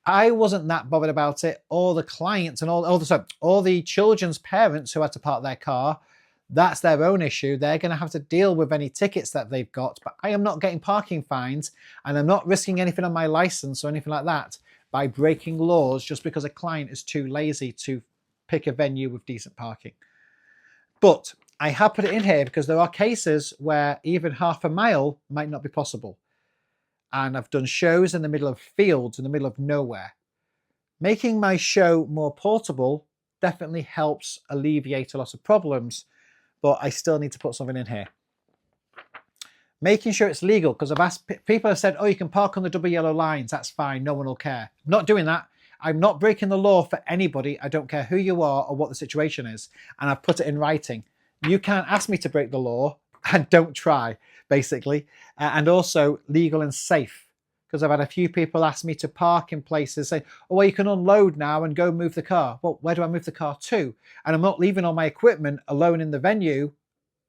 I wasn't that bothered about it. All the clients and all the children's parents who had to park their car, that's their own issue. They're going to have to deal with any tickets that they've got, but I am not getting parking fines, and I'm not risking anything on my license or anything like that by breaking laws just because a client is too lazy to pick a venue with decent parking. But I have put it in here because there are cases where even half a mile might not be possible. And I've done shows in the middle of fields, in the middle of nowhere. Making my show more portable definitely helps alleviate a lot of problems, but I still need to put something in here. Making sure it's legal, because I've asked, people have said, oh, you can park on the double yellow lines, that's fine, no one will care. I'm not doing that. I'm not breaking the law for anybody. I don't care who you are or what the situation is. And I've put it in writing. You can't ask me to break the law, and don't try, basically. And also legal and safe, because I've had a few people ask me to park in places, say, oh, well, you can unload now and go move the car. Well, where do I move the car to? And I'm not leaving all my equipment alone in the venue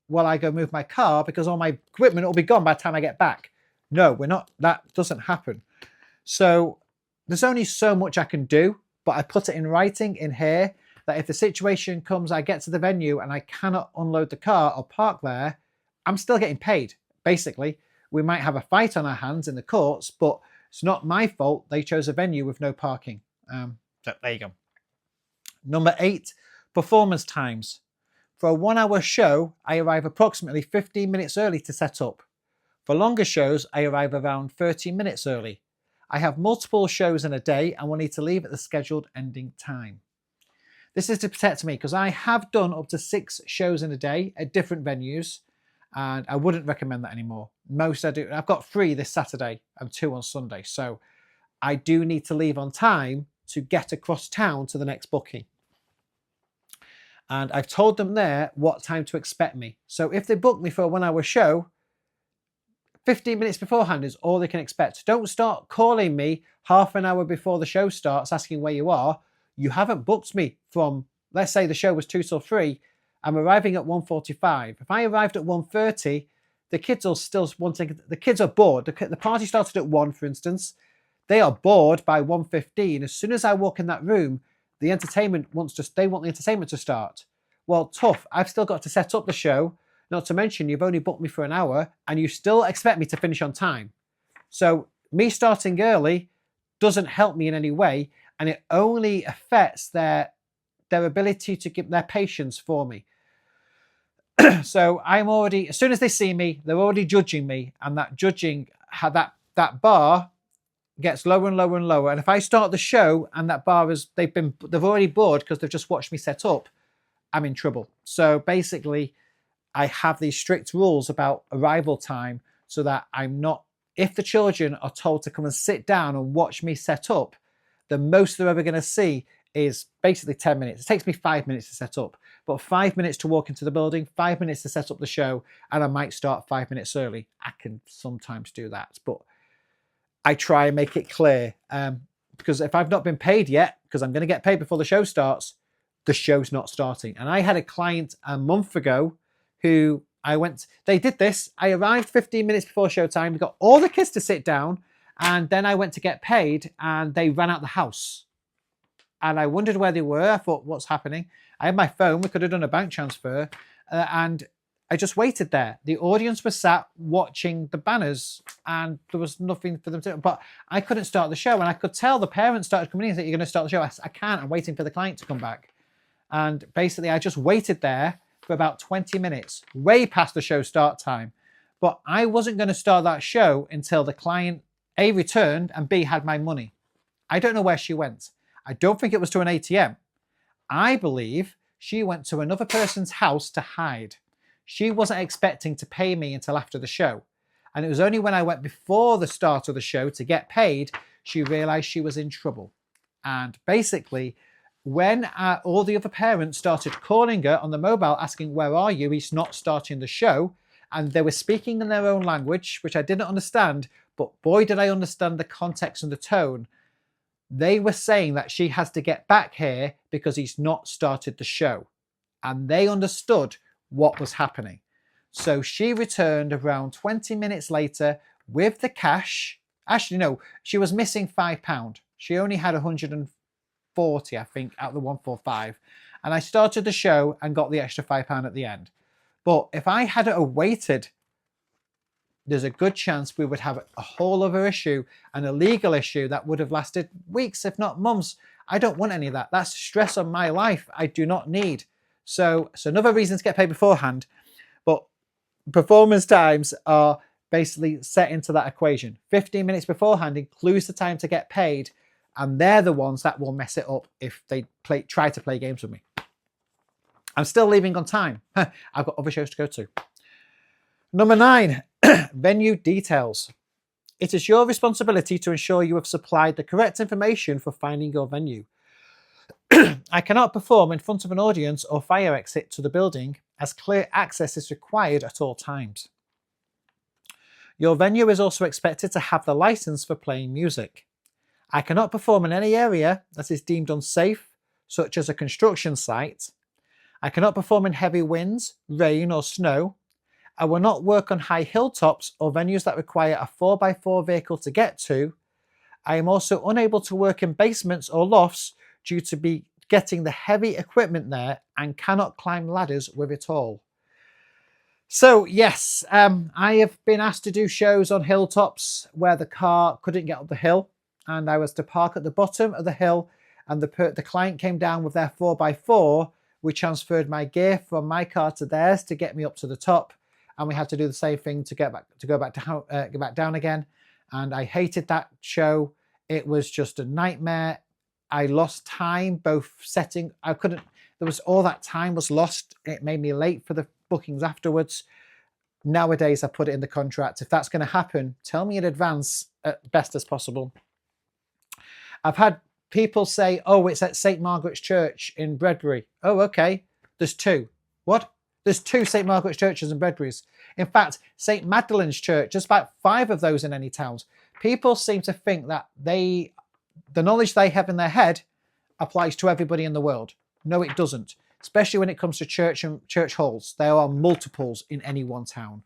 while I go move my car, because all my equipment will be gone by the time I get back. No, we're not, that doesn't happen. So there's only so much I can do, but I put it in writing in here that if the situation comes, I get to the venue and I cannot unload the car or park there, I'm still getting paid. Basically, we might have a fight on our hands in the courts, but it's not my fault. They chose a venue with no parking. So there you go. Number 8, performance times. For a 1 hour show, I arrive approximately 15 minutes early to set up. For longer shows, I arrive around 30 minutes early. I have multiple shows in a day and will need to leave at the scheduled ending time. This is to protect me, because I have done up to 6 shows in a day at different venues, and I wouldn't recommend that anymore. Most I do. I've got 3 this Saturday and 2 on Sunday, so I do need to leave on time to get across town to the next booking. And I've told them there what time to expect me. So if they book me for a 1 hour show, 15 minutes beforehand is all they can expect. Don't start calling me half an hour before the show starts asking where you are. You haven't booked me from, let's say the show was 2 till 3. I'm arriving at 1:45. If I arrived at 1:30, the kids are still wanting, the kids are bored. The party started at 1, for instance. They are bored by 1:15. As soon as I walk in that room, the entertainment they want the entertainment to start. Well, tough. I've still got to set up the show. Not to mention, you've only booked me for an hour and you still expect me to finish on time. So me starting early doesn't help me in any way, and it only affects their ability to give their patience for me. So I'm already, as soon as they see me, they're already judging me, and that judging, that bar gets lower and lower and lower. And if I start the show and that bar is, they've already bored because they've just watched me set up, I'm in trouble. So basically, I have these strict rules about arrival time so that I'm not, if the children are told to come and sit down and watch me set up, the most they're ever going to see is basically 10 minutes. It takes me 5 minutes to set up, but 5 minutes to walk into the building, 5 minutes to set up the show, and I might start 5 minutes early. I can sometimes do that, but I try and make it clear, because if I've not been paid yet, because I'm going to get paid before the show starts, the show's not starting. And I had a client a month ago who they did this. I arrived 15 minutes before showtime. We got all the kids to sit down, and then I went to get paid and they ran out the house. And I wondered where they were. I thought, what's happening? I had my phone. We could have done a bank transfer. And I just waited there. The audience was sat watching the banners and there was nothing for them to do. But I couldn't start the show. And I could tell the parents started coming in and said, you're going to start the show. I can't. I'm waiting for the client to come back. And basically, I just waited there for about 20 minutes, way past the show start time. But I wasn't going to start that show until the client, A, returned, and B, had my money. I don't know where she went. I don't think it was to an ATM. I believe she went to another person's house to hide. She wasn't expecting to pay me until after the show. And it was only when I went before the start of the show to get paid, she realized she was in trouble. And basically, when all the other parents started calling her on the mobile asking, where are you? He's not starting the show. And they were speaking in their own language, which I didn't understand, but boy, did I understand the context and the tone. They were saying that she has to get back here because he's not started the show. And they understood what was happening. So she returned around 20 minutes later with the cash. Actually, no, she was missing £5. She only had 140, I think, out of the 145. And I started the show and got the extra £5 at the end. But if I had waited, there's a good chance we would have a whole other issue and a legal issue that would have lasted weeks, if not months. I don't want any of that. That's stress on my life I do not need. So it's another reason to get paid beforehand. But performance times are basically set into that equation. 15 minutes beforehand includes the time to get paid, and they're the ones that will mess it up if they try to play games with me. I'm still leaving on time. I've got other shows to go to. Number 9, venue details. It is your responsibility to ensure you have supplied the correct information for finding your venue. I cannot perform in front of an audience or fire exit to the building, as clear access is required at all times. Your venue is also expected to have the license for playing music. I cannot perform in any area that is deemed unsafe, such as a construction site. I cannot perform in heavy winds, rain or snow. I will not work on high hilltops or venues that require a 4x4 vehicle to get to. I am also unable to work in basements or lofts due to be getting the heavy equipment there and cannot climb ladders with it all. So yes, I have been asked to do shows on hilltops where the car couldn't get up the hill, and I was to park at the bottom of the hill, and the client came down with their 4x4. We transferred my gear from my car to theirs to get me up to the top, and we had to do the same thing to get back down again. And I hated that show. It was just a nightmare. I lost time both setting. All that time was lost. It made me late for the bookings afterwards. Nowadays, I put it in the contract. If that's going to happen, tell me in advance at best as possible. I've had people say, oh, it's at St. Margaret's Church in Bredbury. Oh, okay. There's 2. What? There's 2 St. Margaret's churches in Bredbury's. In fact, St. Magdalene's Church, just about 5 of those in any towns. People seem to think that the knowledge they have in their head applies to everybody in the world. No, it doesn't. Especially when it comes to church and church halls. There are multiples in any one town.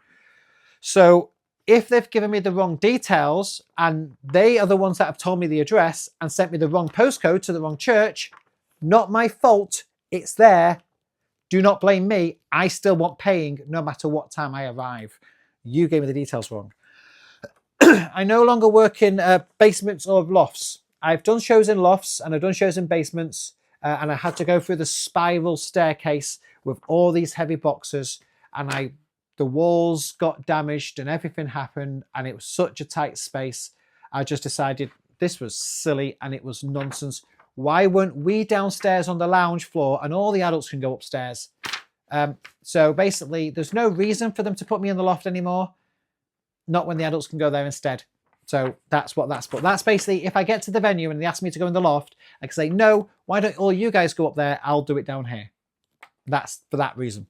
So if they've given me the wrong details and they are the ones that have told me the address and sent me the wrong postcode to the wrong church, not my fault. It's there. Do not blame me. I still want paying no matter what time I arrive. You gave me the details wrong. I no longer work in basements or lofts. I've done shows in lofts and I've done shows in basements, and I had to go through the spiral staircase with all these heavy boxes, and the walls got damaged and everything happened, and it was such a tight space. I just decided this was silly and it was nonsense. Why weren't we downstairs on the lounge floor and all the adults can go upstairs? So basically, there's no reason for them to put me in the loft anymore. Not when the adults can go there instead. So that's what that's for. That's basically, if I get to the venue and they ask me to go in the loft, I can say, no, why don't all you guys go up there? I'll do it down here. That's for that reason.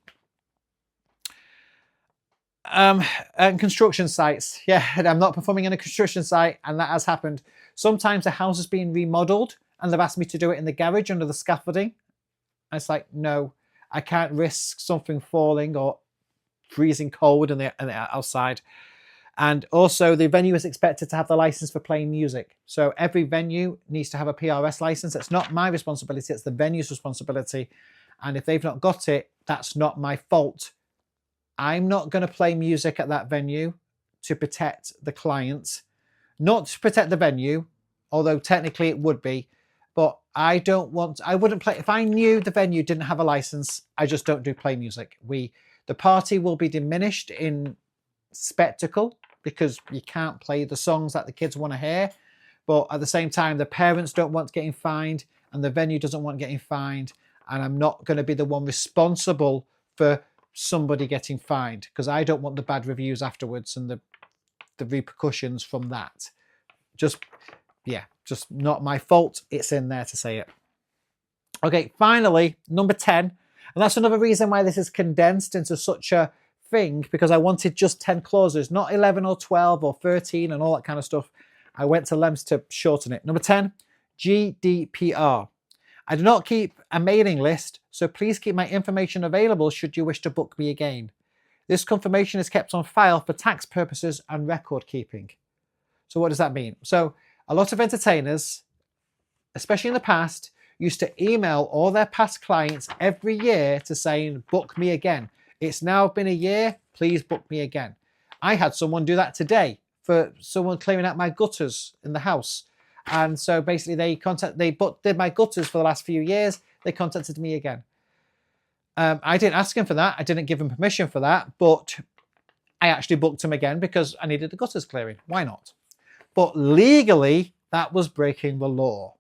And construction sites. Yeah, I'm not performing in a construction site, and that has happened. Sometimes a house is being remodeled and they've asked me to do it in the garage under the scaffolding. And it's like, no, I can't risk something falling or freezing cold in the outside. And also the venue is expected to have the license for playing music. So every venue needs to have a PRS license. It's not my responsibility, it's the venue's responsibility. And if they've not got it, that's not my fault. I'm not going to play music at that venue to protect the client, not to protect the venue, although technically it would be. But I wouldn't play, if I knew the venue didn't have a license, I just don't play music. The party will be diminished in spectacle because you can't play the songs that the kids want to hear. But at the same time, the parents don't want getting fined and the venue doesn't want getting fined. And I'm not going to be the one responsible for somebody getting fined because I don't want the bad reviews afterwards and the repercussions from that. Just not my fault. It's in there to say it. Okay, finally, number 10. And that's another reason why this is condensed into such a thing, because I wanted just 10 clauses, not 11 or 12 or 13 and all that kind of stuff. I went to lengths to shorten it. Number 10, GDPR. I do not keep a mailing list, so please keep my information available should you wish to book me again. This confirmation is kept on file for tax purposes and record keeping. So what does that mean? So a lot of entertainers, especially in the past, used to email all their past clients every year to saying, book me again. It's now been a year, please book me again. I had someone do that today for someone clearing out my gutters in the house. And so basically they did my gutters for the last few years. They contacted me again. I didn't ask him for that. I didn't give him permission for that, but I actually booked him again because I needed the gutters clearing. Why not? But legally, that was breaking the law.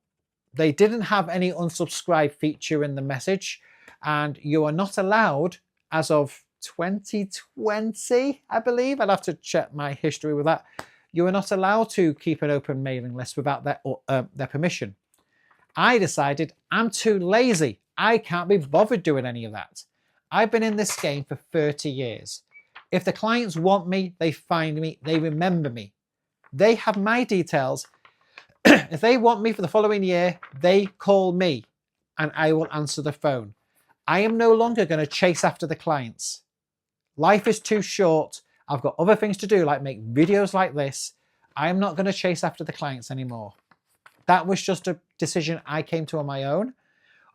They didn't have any unsubscribe feature in the message, and you are not allowed, as of 2020, I believe, I'd have to check my history with that, you are not allowed to keep an open mailing list without their permission. I decided I'm too lazy. I can't be bothered doing any of that. I've been in this game for 30 years. If the clients want me, they find me, they remember me. They have my details. If they want me for the following year, they call me and I will answer the phone. I am no longer going to chase after the clients. Life is too short. I've got other things to do, like make videos like this. I am not going to chase after the clients anymore. That was just a decision I came to on my own.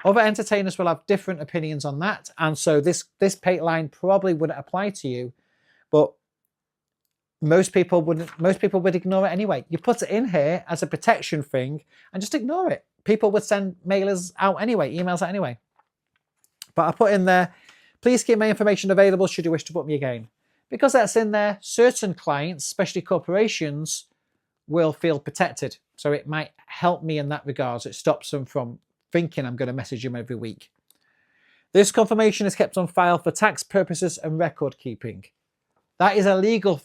Other entertainers will have different opinions on that. And so this pay line probably wouldn't apply to you, but most people would ignore it anyway. You put it in here as a protection thing and just ignore it. People would send mailers out anyway, emails out anyway. But I put in there, please keep my information available should you wish to book me again. Because that's in there, certain clients, especially corporations, will feel protected. So it might help me in that regard. It stops them from thinking I'm going to message them every week. This confirmation is kept on file for tax purposes and record keeping. That is a legal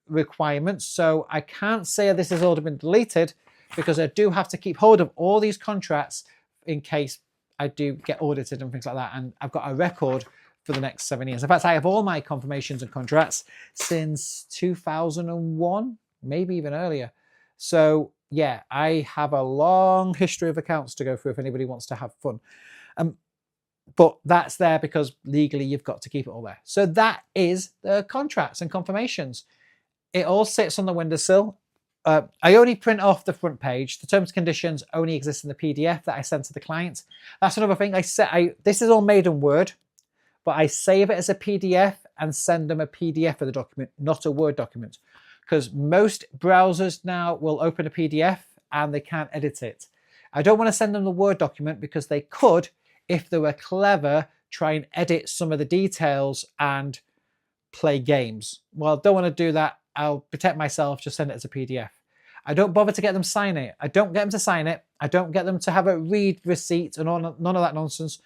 requirement, so I can't say this has already been deleted because I do have to keep hold of all these contracts in case I do get audited and things like that, and I've got a record for the next 7 years. In fact, I have all my confirmations and contracts since 2001, maybe even earlier. So yeah, I have a long history of accounts to go through if anybody wants to have fun. But that's there because legally you've got to keep it all there. So that is the contracts and confirmations. It all sits on the windowsill. I only print off the front page. The terms and conditions only exist in the PDF that I send to the client. That's another thing. This is all made in Word, but I save it as a PDF and send them a PDF of the document, not a Word document. Because most browsers now will open a PDF and they can't edit it. I don't want to send them the Word document because they could, if they were clever, try and edit some of the details and play games. Well, I don't want to do that. I'll protect myself, just send it as a PDF. I don't bother to get them sign it. I don't get them to sign it. I don't get them to have a read receipt and none of that nonsense.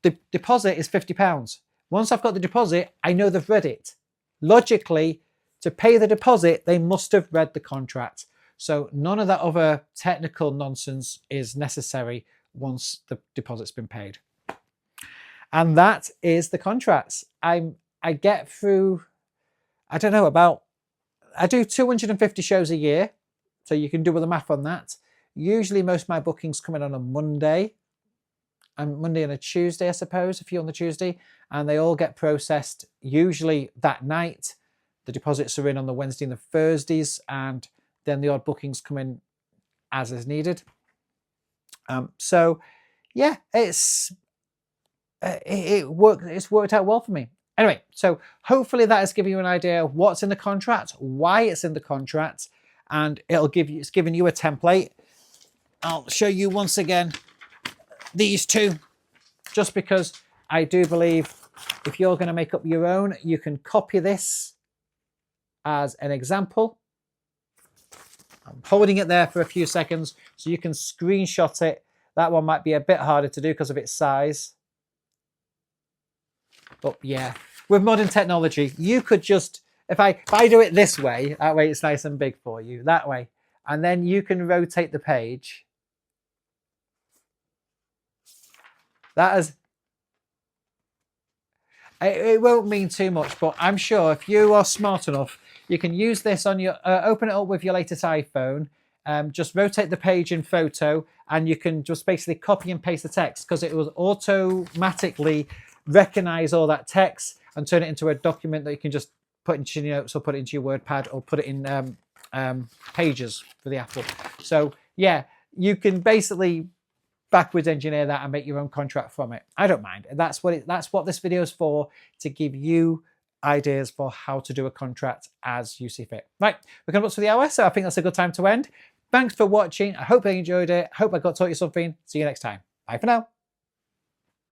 The deposit is £50. Once I've got the deposit, I know they've read it. Logically, to pay the deposit, they must have read the contract. So none of that other technical nonsense is necessary once the deposit's been paid. And that is the contracts. I get through, I don't know, I do 250 shows a year. So you can do the math on that. Usually most of my bookings come in on a Monday. And Monday and a Tuesday, I suppose, a few on the Tuesday. And they all get processed usually that night. The deposits are in on the Wednesday and the Thursdays. And then the odd bookings come in as is needed. So yeah, it's worked out well for me. Anyway, so hopefully that has given you an idea of what's in the contract, why it's in the contract, and it's giving you a template. I'll show you once again these two, just because I do believe if you're going to make up your own, you can copy this as an example. I'm holding it there for a few seconds so you can screenshot it. That one might be a bit harder to do because of its size. But yeah, with modern technology, you could just, if I do it this way, that way it's nice and big for you, that way. And then you can rotate the page. It won't mean too much, but I'm sure if you are smart enough, you can use this on your, open it up with your latest iPhone, just rotate the page in photo, and you can just basically copy and paste the text because it will automatically recognize all that text and turn it into a document that you can just put into your notes or put it into your WordPad or put it in Pages for the Apple. So yeah, you can basically backwards engineer that and make your own contract from it. I don't mind. That's what this video is for, to give you ideas for how to do a contract as you see fit. Right, we're coming up to the hour, so I think that's a good time to end. Thanks for watching. I hope you enjoyed it. I hope I got taught you something. See you next time. Bye for now.